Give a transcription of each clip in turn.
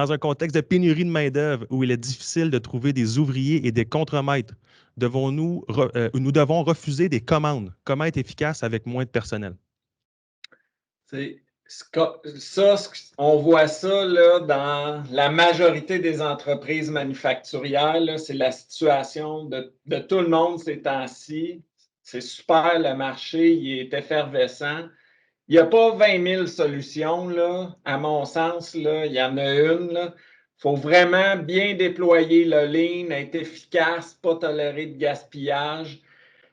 dans un contexte de pénurie de main-d'œuvre où il est difficile de trouver des ouvriers et des contremaîtres, nous devons refuser des commandes? Comment être efficace avec moins de personnel? Ça, on voit ça là, dans la majorité des entreprises manufacturières. C'est la situation de tout le monde ces temps-ci. C'est super, le marché, il est effervescent. Il n'y a pas 20 000 solutions, là, à mon sens. Là, il y en a une. Il faut vraiment bien déployer le lean, être efficace, pas tolérer de gaspillage,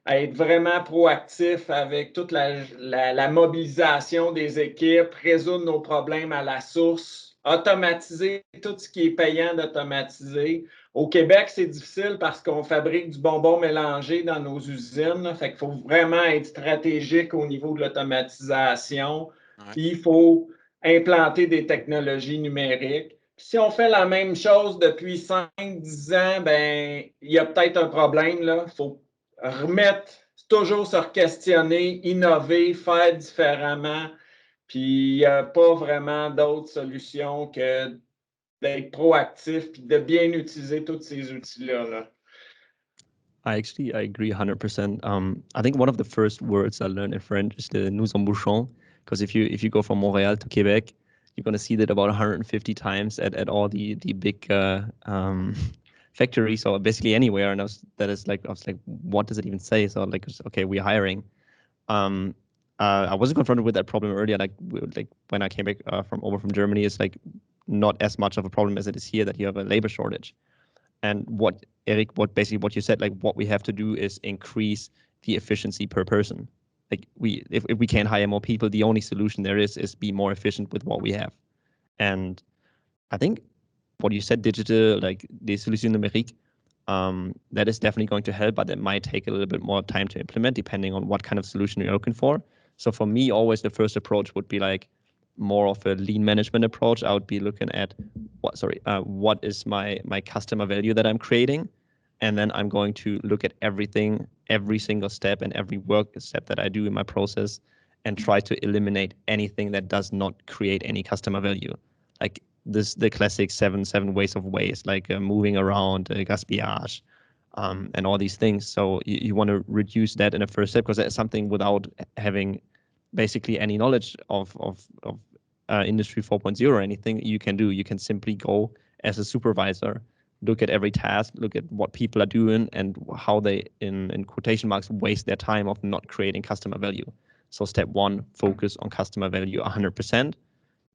être vraiment proactif avec toute la mobilisation des équipes, résoudre nos problèmes à la source, automatiser tout ce qui est payant d'automatiser. Au Québec, c'est difficile parce qu'on fabrique du bonbon mélangé dans nos usines. Là, fait qu'il faut vraiment être stratégique au niveau de l'automatisation. Ouais. Puis, il faut implanter des technologies numériques. Puis, si on fait la même chose depuis 5-10 ans, ben, il y a peut-être un problème. Il faut remettre, toujours se questionner, innover, faire différemment. Puis il n'y a pas vraiment d'autre solution que d'être proactif et de bien utiliser tous ces outils-là. Là. I agree 100%. I think one of the first words I learned in French is the nous embauchons, because if you go from Montreal to Quebec, you're going to see that about 150 times at all the big factories or basically anywhere. And I was like, what does it even say? So like, okay, we're hiring. I wasn't confronted with that problem earlier. Like when I came back from Germany, it's like not as much of a problem as it is here that you have a labor shortage. And what you said, like what we have to do is increase the efficiency per person. Like if we can't hire more people, the only solution there is be more efficient with what we have. And I think what you said, digital, like the solution numérique, that is definitely going to help, but it might take a little bit more time to implement depending on what kind of solution you're looking for. So for me, always the first approach would be like more of a lean management approach. I would be looking at what is my customer value that I'm creating, and then I'm going to look at everything, every single step and every work step that I do in my process, and try to eliminate anything that does not create any customer value. Like the classic seven ways of waste, like moving around, gaspillage, and all these things. So you want to reduce that in a first step, because that's something without having basically any knowledge of Industry 4.0 or anything you can do. You can simply go as a supervisor, look at every task, look at what people are doing and how they, in quotation marks, waste their time of not creating customer value. So step one, focus on customer value 100%.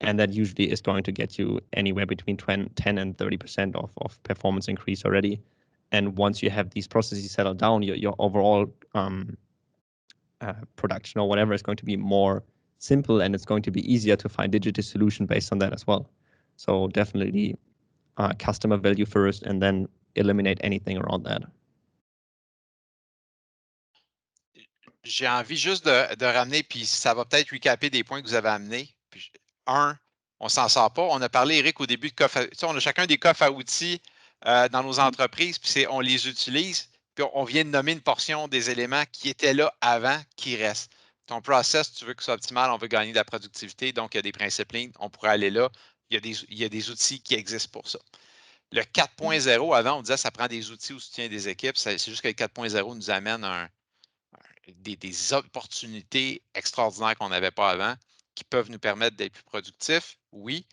And that usually is going to get you anywhere between 10 and 30% of performance increase already. And once you have these processes settled down, your overall production or whatever is going to be more simple, and it's going to be easier to find digital solution based on that as well. So definitely customer value first, and then eliminate anything around that. J'ai envie juste de ramener, puis ça va peut-être recaper des points que vous avez amenés. Puis, on s'en sort pas. On a parlé, Eric, au début de coffre. On a chacun des coffres à outils dans nos entreprises, puis on les utilise. Puis on vient de nommer une portion des éléments qui étaient là avant, qui restent. Ton process, tu veux que ce soit optimal, on veut gagner de la productivité, donc il y a des principes lean, on pourrait aller là. Il y a des outils qui existent pour ça. Le 4.0, avant, on disait que ça prend des outils au soutien des équipes. C'est juste que le 4.0 nous amène des opportunités extraordinaires qu'on n'avait pas avant, qui peuvent nous permettre d'être plus productifs, oui.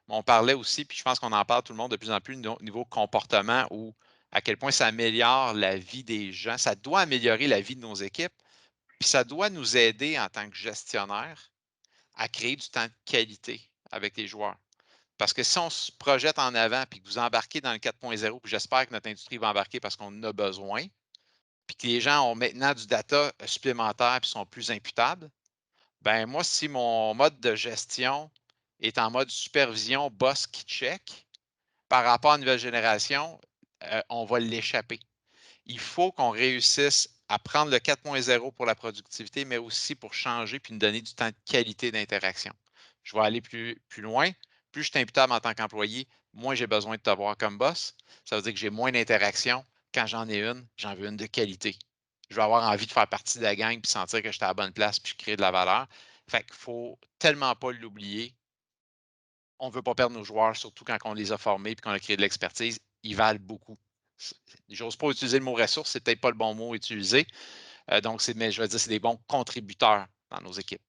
Mais on parlait aussi, puis je pense qu'on en parle tout le monde de plus en plus au niveau comportement, ou à quel point ça améliore la vie des gens. Ça doit améliorer la vie de nos équipes, puis ça doit nous aider en tant que gestionnaire à créer du temps de qualité avec les joueurs. Parce que si on se projette en avant, puis que vous embarquez dans le 4.0, puis j'espère que notre industrie va embarquer parce qu'on en a besoin, puis que les gens ont maintenant du data supplémentaire et sont plus imputables, ben moi, si mon mode de gestion est en mode supervision, boss qui check, par rapport à une nouvelle génération, on va l'échapper. Il faut qu'on réussisse à prendre le 4.0 pour la productivité, mais aussi pour changer puis nous donner du temps de qualité d'interaction. Je vais aller plus loin. Plus je suis imputable en tant qu'employé, moins j'ai besoin de te voir comme boss. Ça veut dire que j'ai moins d'interaction. Quand j'en ai une, j'en veux une de qualité. Je vais avoir envie de faire partie de la gang puis sentir que j'étais à la bonne place puis je crée de la valeur. Fait qu'il ne faut tellement pas l'oublier. on ne veut pas perdre nos joueurs, surtout quand on les a formés et qu'on a créé de l'expertise. Ils valent beaucoup. J'ose pas utiliser le mot ressources, c'est peut-être pas le bon mot utilisé. Donc, mais je veux dire, c'est des bons contributeurs dans nos équipes.